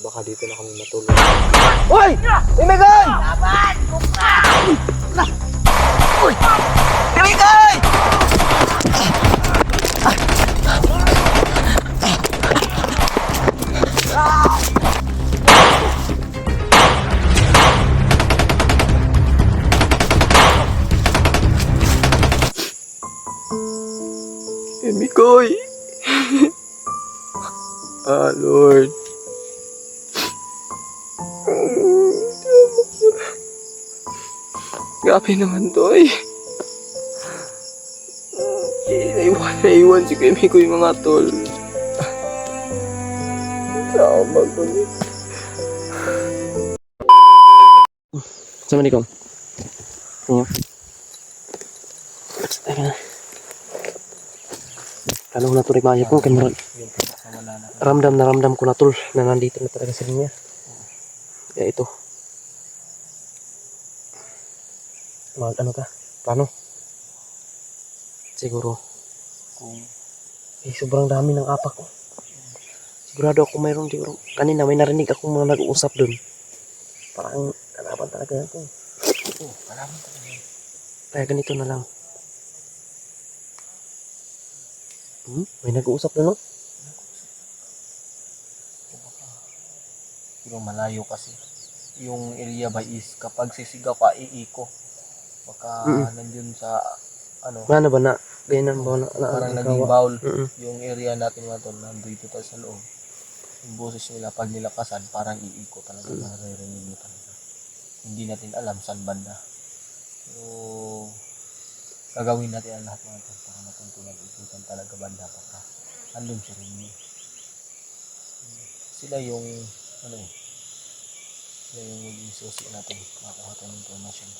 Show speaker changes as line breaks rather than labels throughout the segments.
baka dito na kami matulog. Uy! Imigay!
Laban! Buka!
Uy! Imigay! Imigay! Lord. Grabe naman to eh. Naiwan si Kimi ko yung mga tol. Sama ko ni. Sama ni ko. Ayan. Teka na. Tanong na to rin maya ko. Ramdam na ramdam ko na tol na nandito na talaga sa linya. Kaya ito. Ano ka? Plano? Siguro. Sobrang dami ng apak ko. Sigurado ako mayroon siguro. Kanina may narinig akong mga nag-uusap dun. Parang kalaban talaga yan ko. Oo, kalaban talaga yan. Kaya ganito na lang. May nag-uusap dun, no?
Pero malayo kasi. Yung area ba is kapag sisigaw ka, iiko. Baka nandun sa ano.
Ano ba na? Ganyan ba na?
Parang naging bowl. Yung area natin mga tol, nandito tayo sa loob. Yung boses nila, pag nilakasan, parang iiko talaga. Naririnig mo talaga. Hindi natin alam saan banda. So, gagawin natin ang lahat mga tol para matuntunan ikutan talaga banda pa. Andun siya rin yun. Sila yung ano eh. Sila yung maging susi natin. Makakuha tayo ng information.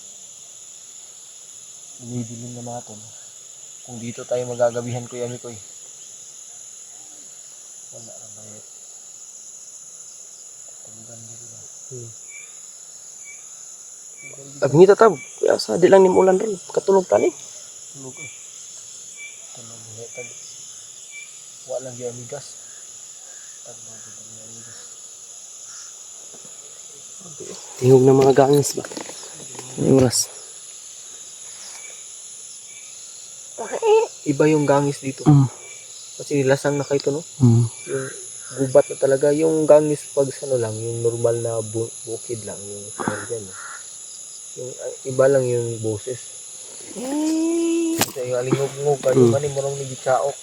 Binidilim na mga tol. Kung dito tayo magagabihan ko yami ko eh. Wala na ba eh. Tulugan dito ba?
Sabi nito tab, sa di lang ni ulan ron. Katulog tani.
Tulog eh. Tulog eh. Tadi. Wala lang yung amigas. Tagmag dito yung amigas.
Tingog ng mga gangis ba? Ang oras. Iba yung gangis dito. Kasi nilasang na kayo to, no? Yung gubat na talaga. Yung gangis pag ano lang, yung normal na bukid lang. Yung smell dyan, no? Yung iba lang yung boses. Kasi yung alingog-ngog, yung manin mo nang nagitsaok.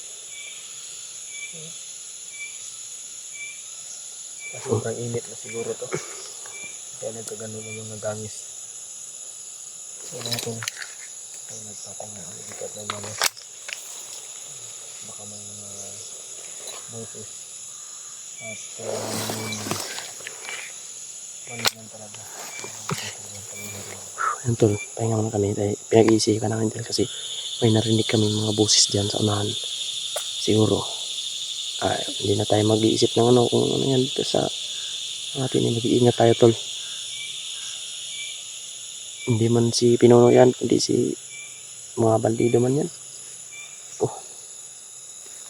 Kasi sobrang init na siguro to. Kaya nagkagano ng mga gangis. So na ito. Kaya nagpapangan ang bigat ng mga baka may mga boses. At manilan talaga. Ayan tol, pahinga muna kami. Pinag-iisi ka namin dyan kasi may narinig kami mga boses dyan sa unahan. Siguro. Hindi na tayo mag-iisip ng ano kung ano yan sa atin. Mag-iingat tayo tol. Hindi man si Pinuno yan, hindi si mga bandido man yan.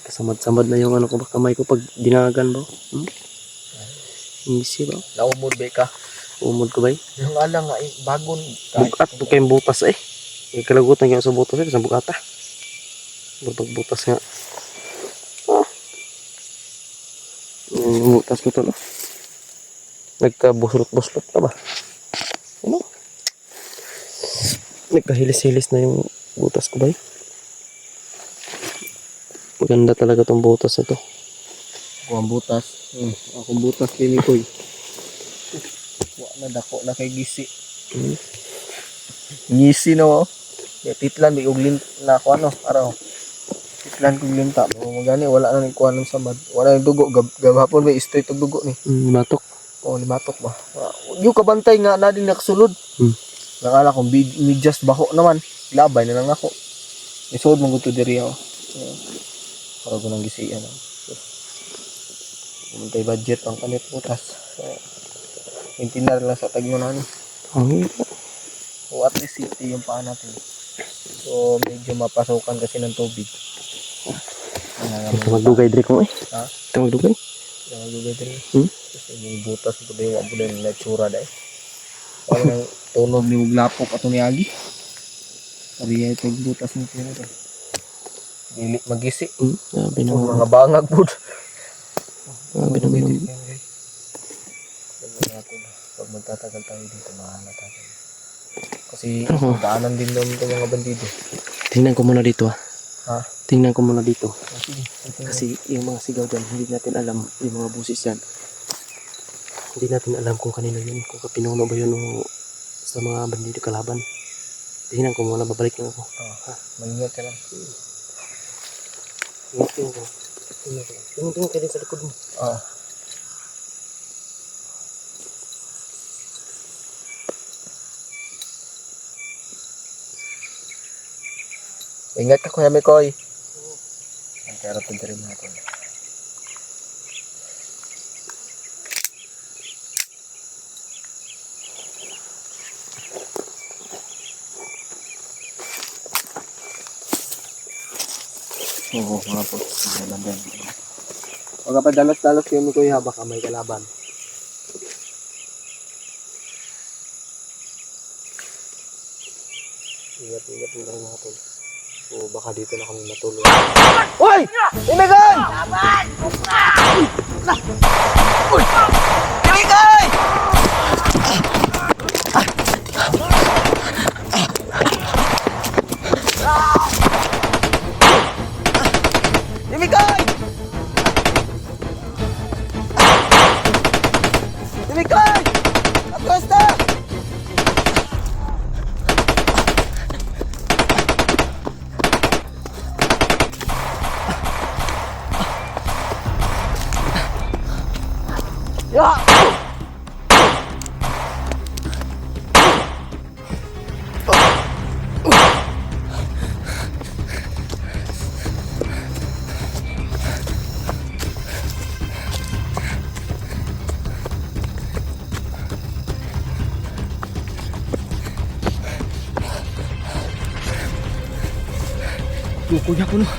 Kasamad-samad na yung ano ko ba, kamay ko pag dinagan ba? Easy ba?
Naumod ba ka?
Umod ko ba?
Yung alang nga eh, bagon.
Bukat po kayong butas eh. Kalagutan kayo sa butas eh, sa bukata. Butas nga. Yung butas ko to no? Nagkabuslot-buslot na ba? Ano? Nagkahilis-hilis na yung butas ko ba? Maganda talaga tong butas na to.
Ako ang butas. Akong butas kini ko eh. Wala na dako na kay gisi. Gisi no. Titlan may uglin na ako ano. Araw. Titlan kong linta. Magani wala na ni kuha ng samad. Wala ng dugo. Gabhapon may straight og dugo ni.
Limatok.
Limatok ba. Yung kabantay nga na din nakasulod. Nakala kong medyas baho naman. Labay na lang ako. Isod mong gusto diri ako. Para ko nang gisiyan. Kumantay budget ang kanit butas. Intinar lang sa tagnunan. O at least safety yung paa natin. So medyo mapasokan kasi ng tubig.
Ito magdugay dre ko eh.
Ha?
Ito magdugay.
Nagugay
Hmm?
Tapos yung butas mo pa yung wabo na yung natsura dahil. Parang nang tunog ni Uglapok ato ni Agi. Ariya ito yung butas mo pa ito. Dili magisi.
Grabe
So,
naman.
mga bangag po.
Grabe naman.
Pag magtatagal tayo dito, bahala tayo. Kasi daanan din naman itong mga bandido.
Tingnan ko muna dito
Ha?
Tingnan ko muna dito.
Sige.
Kasi yung mga sigaw dyan, hindi natin alam yung mga busis dyan. Hindi natin alam kung kanino yun, kung kapinuno ba yun o sa mga bandido kalaban. Tingnan ko muna, babalik lang ako.
Malingat ka lang.
Tingnan ko. Tingnan kayo din sa likod mo.
Ingat ka, Kuya Mikoy. Ang kaya ito rin natin. Oo, mga po.
Huwag ka pa dalas-dalas kayo mo kuya, baka may kalaban. Ingat lang natin. O baka dito na kami matulog.
Uy! Imigay! Uy! Imigay! Imigay! Imigay! Atras na! Ya!
Kuya ko no.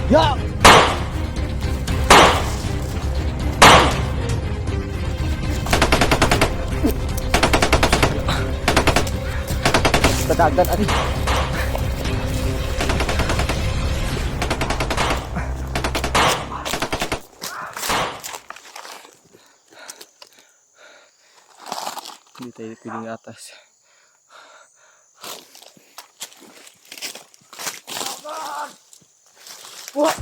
Ya!
Dadagan, ari. Hindi tayo piling atas. Wah!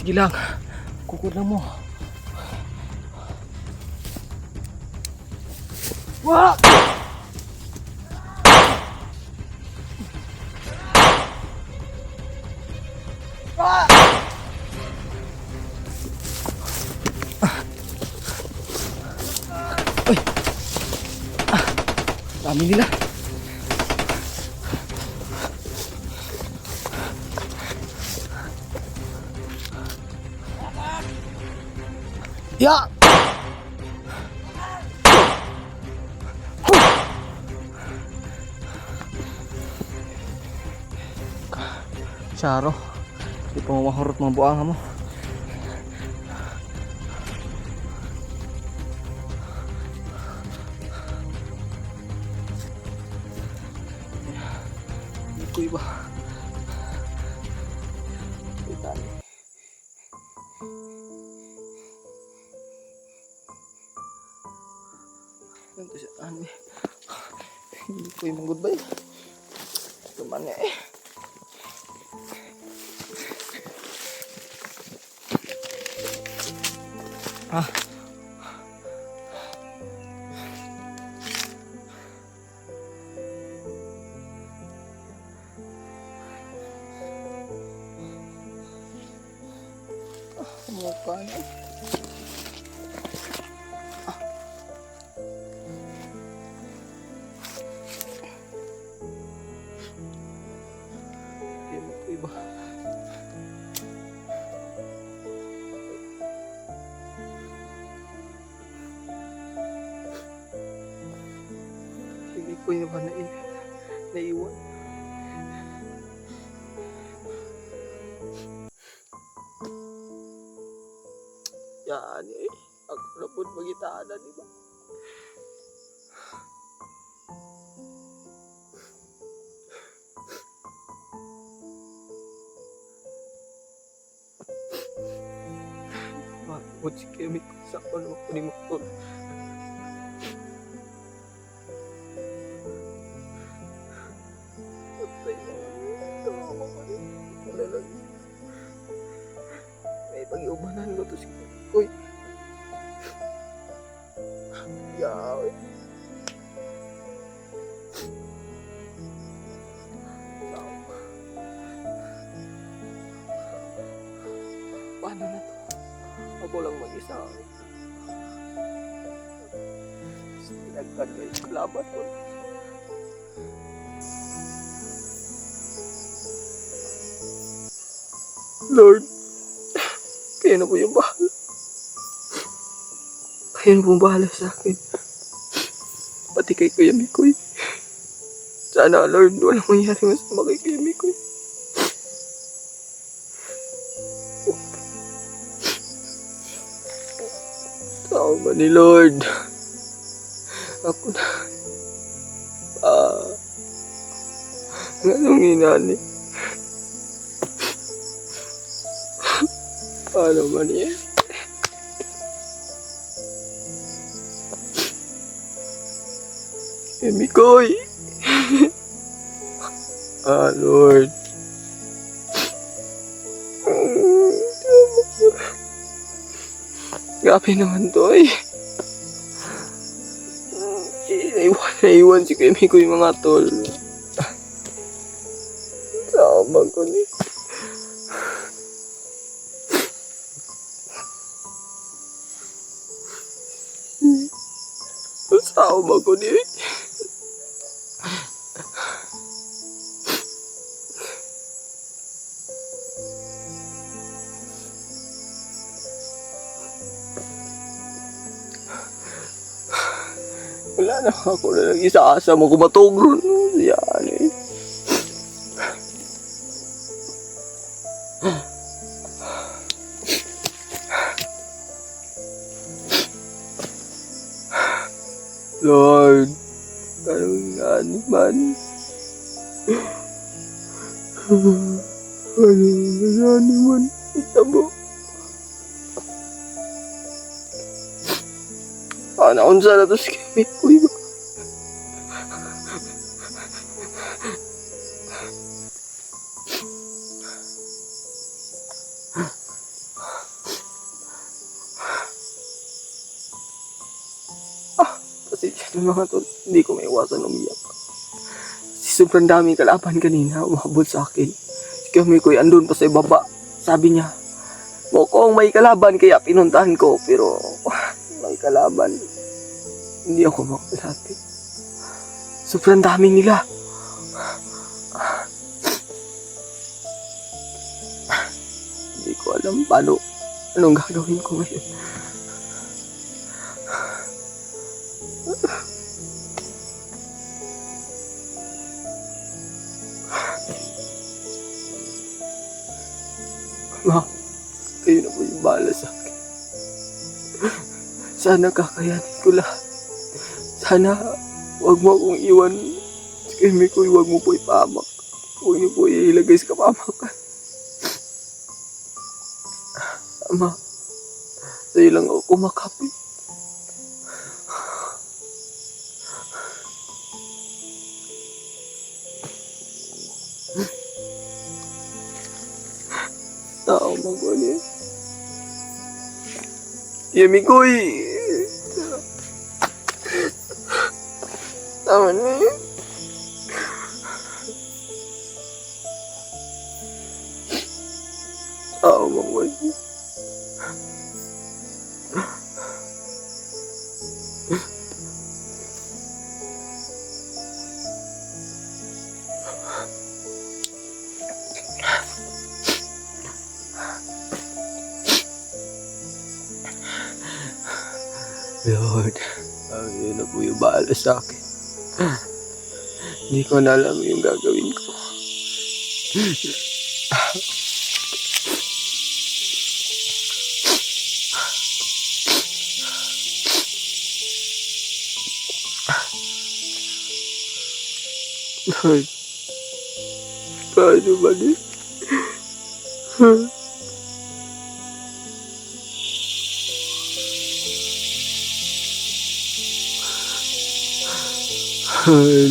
Sige lang. Kukod lang mo. Wah!
Dami nila. Ya. Charo. Di pa mamahurot mga buang mo. Ito iba. Kita ni. Ganito siya. Ano eh. Hindi ko yung goodbye. Ito man eh. Ah. Mukha niya. Iba. Hindi ko yung naiwan. Yan eh. Ako na po magitaan na, diba? Makapot si Kemi ko sa ano ko ni motor. Patay na. Tama ka rin. Wala lang. May pag-iubanan ko to si Koy. Yaw. Paano na to? Ako lang mag-isa. Sinagkan kayo sa laban ko. Lord, kayo na po yung bahala. Kayo na po bahala sa akin. Pati kay Kuya Mikoy. Sana, Lord, walang mangyari masama kay Kuya Mikoy. Tama ni Lord. Ako na. Anong inani? Paano man yan? Mikoy! Lord. Grabe naman to eh. Naiwan si Kuya Mikoy mga tol. Sama ko ni. Sama ko ni. Wala na ako na lang isa-asa mo kumatogro. Yan eh. Lord, anong nani man? Anong nani man? Itabo. Naunsa na to si Kemi. Uy ba? Pasensya na mga tol. Hindi ko maiwasan umiyak. Sobrang daming kalaban kanina umabot sa akin. Si Kemi ko'y andun pa sa ibaba. Sabi niya, mukhang may kalaban kaya pinuntahan ko. Pero may kalaban. Hindi ako makalapit. Sobrang dami nila. Hindi ko alam anong gagawin ko ngayon. Ma, kayo na po yung bahala sa akin. Sana kakayanin ko lahat. Sana wag mo akong iwan. Si Mikoy, wag mo po ipahamak. Huwag niyo po ilagay sa kapamakan. Ama, sa'yo lang ako kumakapit. Tao magwali. Mikoy! Tama na yun. Tao magwali. Lord, yun na po yung bahala sa akin. Hindi ko na alam yung gagawin ko. Lord, paano ba din?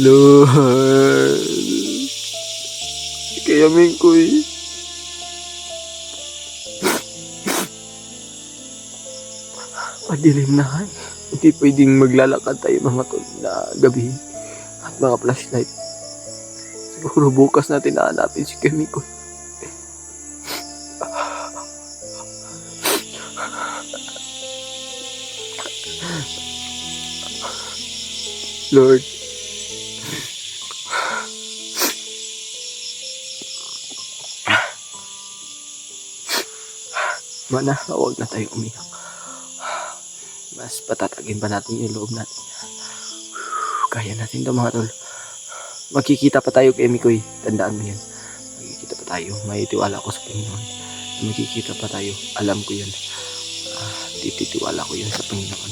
Lord, kaya Mikoy, madilim na. Hindi pwedeng maglalakad tayo mga tol na gabi at mga flashlight. Siguro bukas natin nahanapin si Mikoy. Lord, mana, huwag na tayong umiyak. Mas patatagin pa natin yung loob natin. Kaya natin ito mga tol. Magkikita pa tayo kay Mikoy. Tandaan mo yan. Magkikita pa tayo. May tiwala ko sa Panginoon. Magkikita pa tayo. Alam ko yan. Titiwala ko yan sa Panginoon.